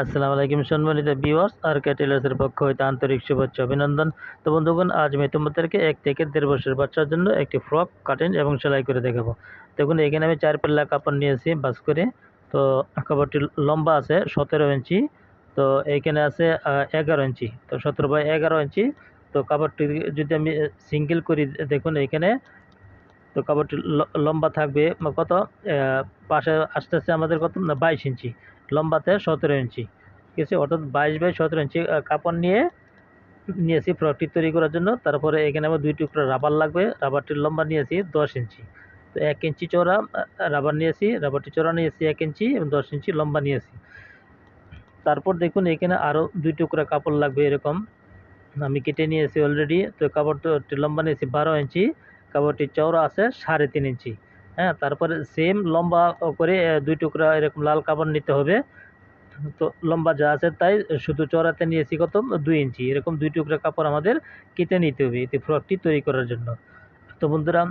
আসসালামু আলাইকুম সম্মানিত ভিউয়ার্স আর কে টেলার্সের পক্ষ হইতে আন্তরিক শুভেচ্ছা অভিনন্দন। তো বন্ধুগণ, আজ আমি তোমাদেরকে 1 থেকে 1.5 বছরের বাচ্চার জন্য একটি ফ্রক কাটিং এবং সেলাই করে দেখাবো। দেখুন, এখানে আমি 4 পাল্লা কাপড় নিয়েছি ভাঁজ করে। তো কাপড়টি লম্বা আছে 17 ইঞ্চি। তো এইখানে আছে 11 ইঞ্চি। তো 17 বাই 11 ইঞ্চি। তো কাপড়টি যদি আমি সিঙ্গেল করি, দেখুন এইখানে তো কাপড়টি লম্বা থাকবে কত, পাশে আসতেছে আমাদের কত না 22 ইঞ্চি, লম্বাতে 17 ইঞ্চি। ঠিক আছে, অর্থাৎ 22 বাই 17 ইঞ্চি কাপড় নিয়েছি ফ্রকটি তৈরি করার জন্য। তারপরে এখানে আমার 2 টুকরা রাবার লাগবে। রাবারটির লম্বা নিয়েছি 10 ইঞ্চি। তো 1 ইঞ্চি চওড়া রাবার নিয়েছি, রাবারটি চওড়া নিয়েছি 1 ইঞ্চি এবং 10 ইঞ্চি লম্বা নিয়েছি। তারপর দেখুন, এখানে আরও 2 টুকরা কাপড় লাগবে, এরকম আমি কেটে নিয়েছি অলরেডি। তো কাপড়টি লম্বা নিয়েছি 12 ইঞ্চি, কাপড়টি চওড়া আছে 3.5 ইঞ্চি। হ্যাঁ, তারপরে সেম লম্বা করে 2 টুকরা এরকম লাল কাপড় নিতে হবে। তো লম্বা যা আছে তাই, শুধু চওড়াতে নিয়েছি কত 2 ইঞ্চি। এরকম 2 টুকরা কাপড় আমাদের কেটে নিতে হবে এতে ফ্রকটি তৈরি করার জন্য। তো বন্ধুরা,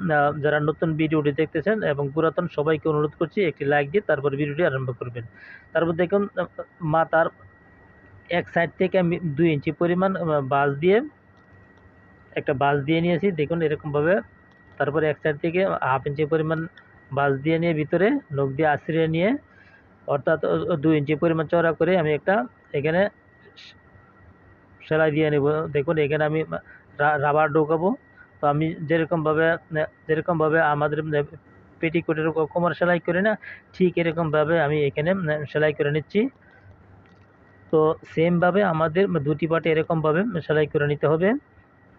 যারা নতুন ভিডিওটি দেখতেছেন এবং পুরাতন সবাইকে অনুরোধ করছি একটি লাইক দিয়ে তারপর ভিডিওটি আরম্ভ করবেন। তারপর দেখুন, মাথার এক সাইড থেকে আমি 2 ইঞ্চি পরিমাণ একটা বাঁশ দিয়ে নিয়েছি, দেখুন এরকমভাবে। তারপরে এক সাইড থেকে হাফ ইঞ্চি পরিমাণ বাঁশ দিয়ে নিয়ে ভিতরে নখ দিয়ে আঁচড়ে নিয়ে, অর্থাৎ 2 ইঞ্চি পরিমাণ চওড়া করে আমি একটা এখানে সেলাই দিয়ে নেব। দেখুন, এখানে আমি রাবার ঢোকাবো। তো আমি যেরকমভাবে আমাদের পেটিকোটের কোমর সেলাই করি না, ঠিক এরকমভাবে আমি এখানে সেলাই করে নিচ্ছি। তো সেমভাবে আমাদের দুটি পার্টে এরকমভাবে সেলাই করে নিতে হবে।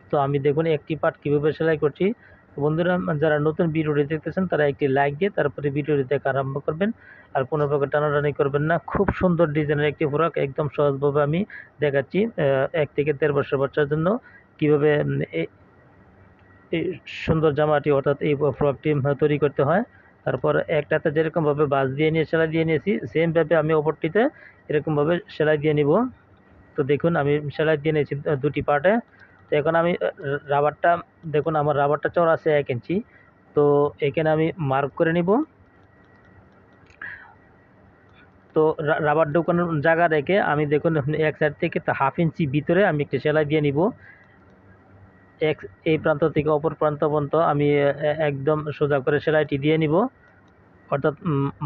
তো আমি দেখুন একটি পার্ট কীভাবে সেলাই করছি। তো বন্ধুরা, যারা নতুন ভিডিওটি দেখতেছেন তারা একটি লাইক দিয়ে তারপরে ভিডিওটি দেখা আরম্ভ করবেন। আর কোনো প্রকার টানাটানি করবেন না। খুব সুন্দর ডিজাইনের একটি ফ্রক একদম সহজভাবে আমি দেখাচ্ছি 1 থেকে 1.5 বছর বাচ্চার জন্য কীভাবে এই সুন্দর জামাটি অর্থাৎ এই ফ্রকটি তৈরি করতে হয়। তারপর একটাতে যেরকমভাবে বাঁশ দিয়ে নিয়ে সেলাই দিয়ে নিয়েছি, সেমভাবে আমি অপরটিতে এরকমভাবে সেলাই দিয়ে নিব। তো দেখুন, আমি সেলাই দিয়ে নিয়েছি দুটি পার্টে। তো এখন আমি রাবারটা, দেখুন আমার রাবারটা চওড়া আছে 1 ইঞ্চি। তো এখানে আমি মার্ক করে নিব। তো রাবার ঢোকানোর জায়গা রেখে আমি দেখুন এক সাইড থেকে হাফ ইঞ্চি ভিতরে আমি একটি সেলাই দিয়ে নিব। এই প্রান্ত থেকে অপর প্রান্ত পর্যন্ত আমি একদম সোজা করে সেলাইটি দিয়ে নিব, অর্থাৎ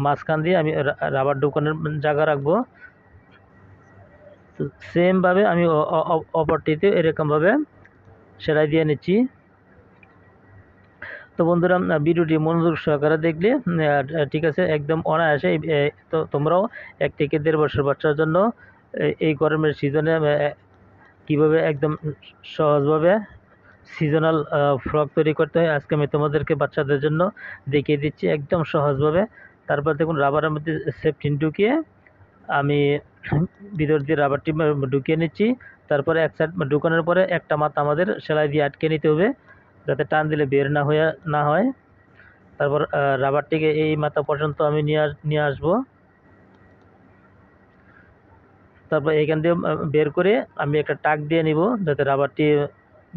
মাঝখান দিয়ে আমি রাবার ঢোকানোর জায়গা রাখবো। তো সেমভাবে আমি অপরটিতে এরকমভাবে সেলাই দিয়ে নিচ্ছি। তো বন্ধুরা, ভিডিওটি মনোযোগ সহকারে দেখলে ঠিক আছে, একদম অনায়াসে। তো তোমরাও 1 থেকে 1.5 বছর বাচ্চার জন্য এই গরমের সিজনে কীভাবে একদম সহজভাবে সিজনাল ফ্রক তৈরি করতে হয় আজকে আমি তোমাদেরকে বাচ্চাদের জন্য দেখিয়ে দিচ্ছি একদম সহজভাবে। তারপর দেখুন, রাবারের মধ্যে সেফটিন ঢুকিয়ে আমি ভিতর দিয়ে রাবারটি ঢুকিয়ে নিচ্ছি। তারপরে এক সাইড ঢুকানোর পরে একটা মাথা আমাদের সেলাই দিয়ে আটকে নিতে হবে, যাতে টান দিলে বের না হয়। তারপর রাবারটিকে এই মাথা পর্যন্ত আমি নিয়ে আসবো। তারপর এইখান দিয়ে বের করে আমি একটা টাক দিয়ে নিব, যাতে রাবারটি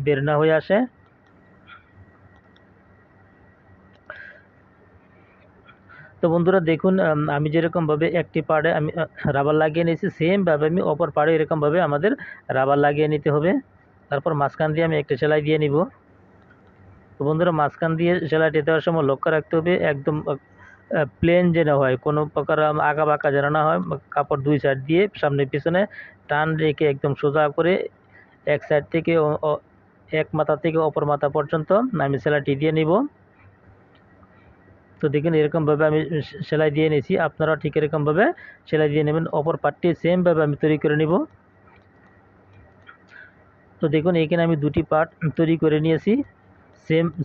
বের না হয়ে আসে। তো বন্ধুরা দেখুন, আমি যেরকমভাবে একটি পাড়ে আমি রাবার লাগিয়ে নিয়েছি, সেমভাবে আমি অপর পাড়ে এরকমভাবে আমাদের রাবার লাগিয়ে নিতে হবে। তারপর মাঝখান দিয়ে আমি একটা সেলাই দিয়ে নিব। তো বন্ধুরা, মাঝখান দিয়ে সেলাইটি দেওয়ার সময় লক্ষ্য রাখতে হবে একদম প্লেন যেন হয়, কোনো প্রকার আঁকা বাঁকা যেন না হয়। কাপড় 2 সাইড দিয়ে সামনে পিছনে টান রেখে একদম সোজা করে এক সাইড থেকে এক মাথা থেকে অপর মাথা পর্যন্ত আমি সেলাইটি দিয়ে নিব। তো দেখুন, এরকমভাবে আমি সেলাই দিয়ে নিয়েছি, আপনারা ঠিক এরকমভাবে সেলাই দিয়ে নেবেন। অপর পার্টটি সেমভাবে আমি তৈরি করে নিব। তো দেখুন, এখানে আমি দুটি পার্ট তৈরি করে নিয়েছি,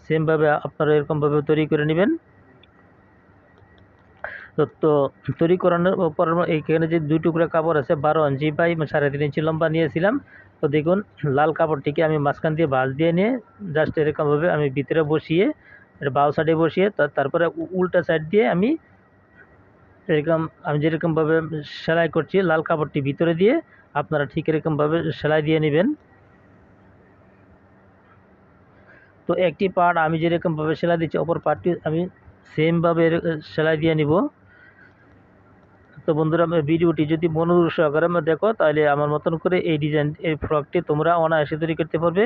সেমভাবে আপনারা এরকমভাবে তৈরি করে নেবেন। তো তৈরি করানোর পর এইখানে যে 2 টুকরা কাপড় আছে 12 ইঞ্চি বাই 3.5 ইঞ্চি লম্বা নিয়েছিলাম। তো দেখুন, লাল কাপড়টিকে আমি মাঝখান দিয়ে ভাঁজ দিয়ে নিয়ে জাস্ট এরকমভাবে আমি ভিতরে বসিয়ে, বাউ সাইডে বসিয়ে তারপরে উল্টা সাইড দিয়ে আমি যেরকমভাবে সেলাই করছি লাল কাপড়টি ভিতরে দিয়ে আপনারা ঠিক এরকমভাবে সেলাই দিয়ে নেবেন। তো একটি পার্ট আমি যেরকমভাবে সেলাই দিচ্ছি অপর পার্টটি আমি সেমভাবে সেলাই দিয়ে নিব। তো বন্ধুরা, ভিডিওটি যদি মনোযোগ সহকারে দেখো তাহলে আমার মতন করে এই ডিজাইন, এই ফ্রকটি তোমরা অনায়াসে তৈরি করতে পারবে,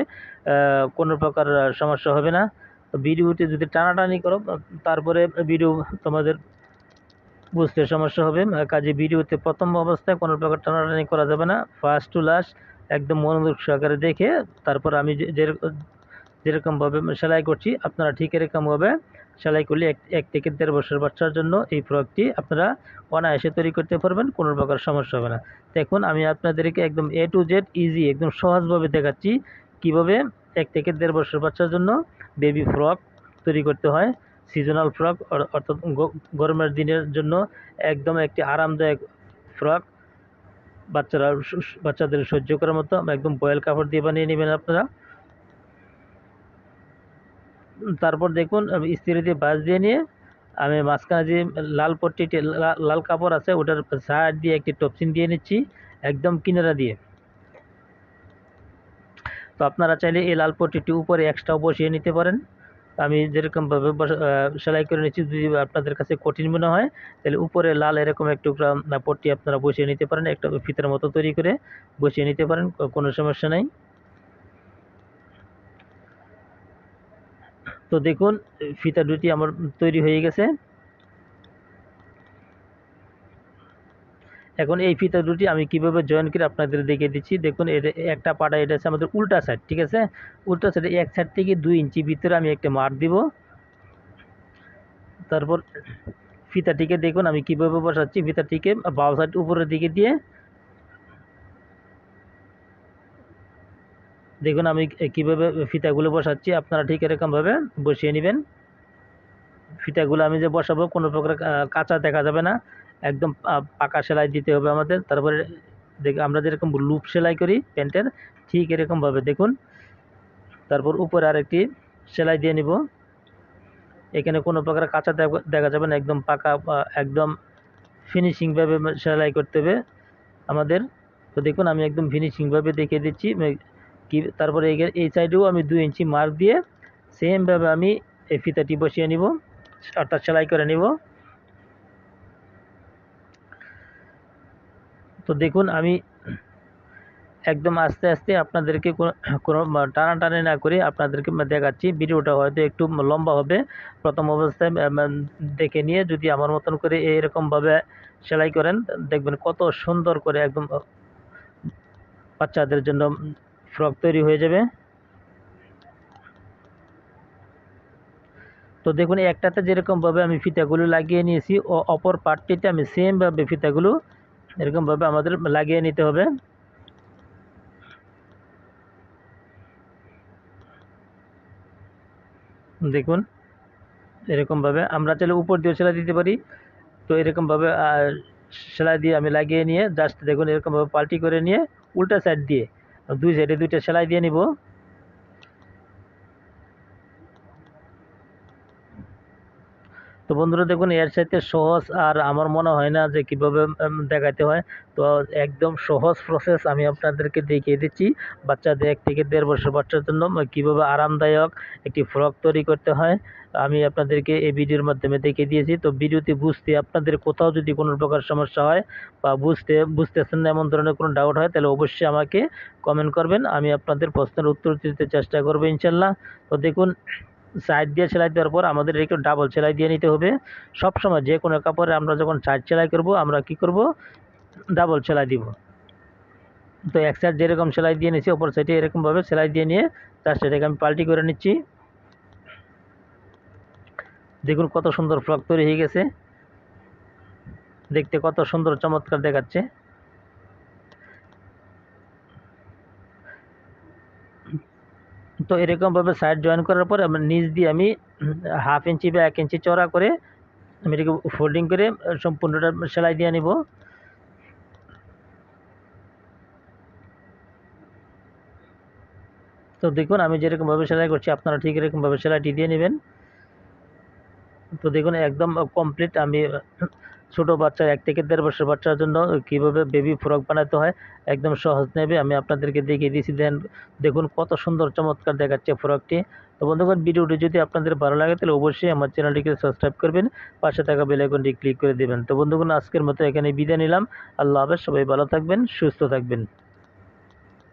কোনো প্রকার সমস্যা হবে না। তো ভিডিওটি যদি টানাটানি করো তারপরে ভিডিও তোমাদের বুঝতে সমস্যা হবে। কাজে ভিডিওতে প্রথম অবস্থায় কোনো প্রকার টানাটানি করা যাবে না, ফার্স্ট টু লাস্ট একদম মনোযোগ সহকারে দেখে তারপর আমি যেরকমভাবে সেলাই করছি আপনারা ঠিক এরকমভাবে সেলাই করলে 1 থেকে 1.5 বছর বাচ্চার জন্য এই ফ্রকটি আপনারা অনায়াসে তৈরি করতে পারবেন, কোনো প্রকার সমস্যা হবে না। দেখুন আমি আপনাদেরকে একদম A to Z ইজি একদম সহজভাবে দেখাচ্ছি কিভাবে 1 থেকে 1.5 বছর বাচ্চার জন্য বেবি ফ্রক তৈরি করতে হয়। সিজনাল ফ্রক অর্থাৎ গরমের দিনের জন্য একদম একটি আরামদায়ক ফ্রক, বাচ্চাদের সহ্য করার মতো একদম বয়েল কাপড় দিয়ে বানিয়ে নেবেন আপনারা। তারপর দেখুন ইস্ত্রি দিয়ে বাঁশ দিয়ে নিয়ে আমি মাঝখানে যে লাল পট্টিটি লাল কাপড় আছে ওটার সাইড দিয়ে একটি টপসিন দিয়ে নিচ্ছি একদম কিনারা দিয়ে। তো আপনারা চাইলে এই লাল পট্টিটি উপরে এক্সট্রাও বসিয়ে নিতে পারেন। আমি যেরকমভাবে সেলাই করে নিচ্ছি, যদি আপনাদের কাছে কঠিন মনে হয় তাহলে উপরে লাল এরকম একটু পট্টি আপনারা বসিয়ে নিতে পারেন, একটা ফিতার মতো তৈরি করে বসিয়ে নিতে পারেন, কোনো সমস্যা নেই। তো দেখুন ফিতা দুটি আমার তৈরি হয়ে গেছে। এখন এই ফিতা দুটি আমি কিভাবে জয়েন করে আপনাদের দেখিয়ে দিচ্ছি। দেখুন এটা একটা পাটা, এটা আছে আমাদের উল্টা সাইড, ঠিক আছে। উল্টা সাইডে এক সাইড থেকে 2 ইঞ্চি ভিতরে আমি একটা মার দিব। তারপর ফিতাটিকে দেখুন আমি কিভাবে বসাচ্ছি, ফিতাটিকে বাম সাইড উপরের দিকে দিয়ে দেখুন আমি কিভাবে ফিতাগুলো বসাচ্ছি, আপনারা ঠিক এরকমভাবে বসিয়ে নেবেন। ফিতাগুলো আমি যে বসাবো কোনো প্রকার কাঁচা দেখা যাবে না, একদম পাকা সেলাই দিতে হবে আমাদের। তারপরে আমরা যেরকম লুপ সেলাই করি প্যান্টের ঠিক এরকমভাবে দেখুন। তারপর উপরে আরেকটি সেলাই দিয়ে নিব, এখানে কোনো প্রকার কাঁচা দেখা যাবে না, একদম পাকা একদম ফিনিশিংভাবে সেলাই করতে হবে আমাদের। তো দেখুন আমি একদম ফিনিশিংভাবে দেখিয়ে দিচ্ছি কি। তারপরে এই সাইডেও আমি 2 ইঞ্চি মার্ক দিয়ে সেমভাবে আমি এই ফিতাটি বসিয়ে নিব, অর্থাৎ সেলাই করে নিব। তো দেখুন আমি একদম আস্তে আস্তে আপনাদেরকে কোনো টানাটানি না করে আপনাদেরকে দেখাচ্ছি। ভিডিওটা হয়তো একটু লম্বা হবে, প্রথম অবস্থায় দেখে নিয়ে যদি আমার মতন করে এরকমভাবে সেলাই করেন দেখবেন কত সুন্দর করে একদম বাচ্চাদের জন্য ফ্রক তৈরি হয়ে যাবে। তো দেখুন একটাতে যেরকমভাবে আমি ফিতাগুলো লাগিয়ে নিয়েছি ও অপর পার্টটিতে আমি সেমভাবে ফিতাগুলো এরকমভাবে আমাদের লাগিয়ে নিতে হবে। দেখুন এরকমভাবে আমরা চাইলে উপর দিয়ে সেলাই দিতে পারি। তো এরকমভাবে সেলাই দিয়ে আমি লাগিয়ে নিয়ে জাস্ট দেখুন এরকমভাবে পাল্টি করে নিয়ে উল্টা সাইড দিয়ে 2 সাইডে 2টা সেলাই দিয়ে নিব। তো বন্ধুরা দেখুন এর সাথে সহজ আর আমার মনে হয় না যে কীভাবে দেখাতে হয়। তো একদম সহজ প্রসেস আমি আপনাদেরকে দেখিয়ে দিচ্ছি, বাচ্চাদের 1 থেকে 1.5 বছর বাচ্চার জন্য কীভাবে আরামদায়ক একটি ফ্রক তৈরি করতে হয় আমি আপনাদেরকে এই ভিডিওর মাধ্যমে দেখিয়ে দিয়েছি। তো ভিডিওটি বুঝতে আপনাদের কোথাও যদি কোনো প্রকার সমস্যা হয় বা বুঝতেছেন না এমন ধরনের কোনো ডাউট হয় তাহলে অবশ্যই আমাকে কমেন্ট করবেন, আমি আপনাদের প্রশ্নের উত্তর দিতে চেষ্টা করব ইনশাল্লাহ। তো দেখুন সাইড দিয়ে সেলাই দেওয়ার পর আমাদের একটু ডাবল সেলাই দিয়ে নিতে হবে। সবসময় যে কোনো কাপড়ে আমরা যখন সাইড সেলাই করব আমরা কি করব, ডাবল সেলাই দিব। তো এক সাইড যেরকম সেলাই দিয়ে নিচ্ছি অপর সাইডে এরকমভাবে সেলাই দিয়ে নিয়ে তার সেটাকে আমি পাল্টি করে নিচ্ছি। দেখুন কত সুন্দর ফ্রক তৈরি হয়ে গেছে, দেখতে কত সুন্দর চমৎকার দেখাচ্ছে। তো এরকমভাবে সাইড জয়েন করার পর আমার নিচ দিয়ে আমি 1/2 ইঞ্চি বা 1 ইঞ্চি চওড়া করে আমি এটাকে ফোল্ডিং করে সম্পূর্ণটা সেলাই দিয়ে নিব। তো দেখুন আমি যেরকমভাবে সেলাই করছি আপনারা ঠিক এরকমভাবে সেলাইটি দিয়ে নেবেন। তো দেখুন একদম কমপ্লিট আমি ছোট বাচ্চা 1 থেকে 1.5 বছরের বাচ্চার জন্য কিভাবে বেবি ফ্রক বানাতে হয় একদম সহজ নেবে আমি আপনাদেরকে দেখিয়ে দিয়েছি। দেখুন কত সুন্দর চমৎকার দেখাচ্ছে ফ্রকটি। তো বন্ধুগণ, ভিডিওটি যদি আপনাদের ভালো লাগে তাহলে অবশ্যই আমার চ্যানেলটিকে সাবস্ক্রাইব করবেন, পাশে থাকা বেল আইকনটি ক্লিক করে দিবেন। তো বন্ধুগণ, আজকের মতো এখানে বিদায় নিলাম। আল্লাহ হাফেজ। সবাই ভালো থাকবেন, সুস্থ থাকবেন।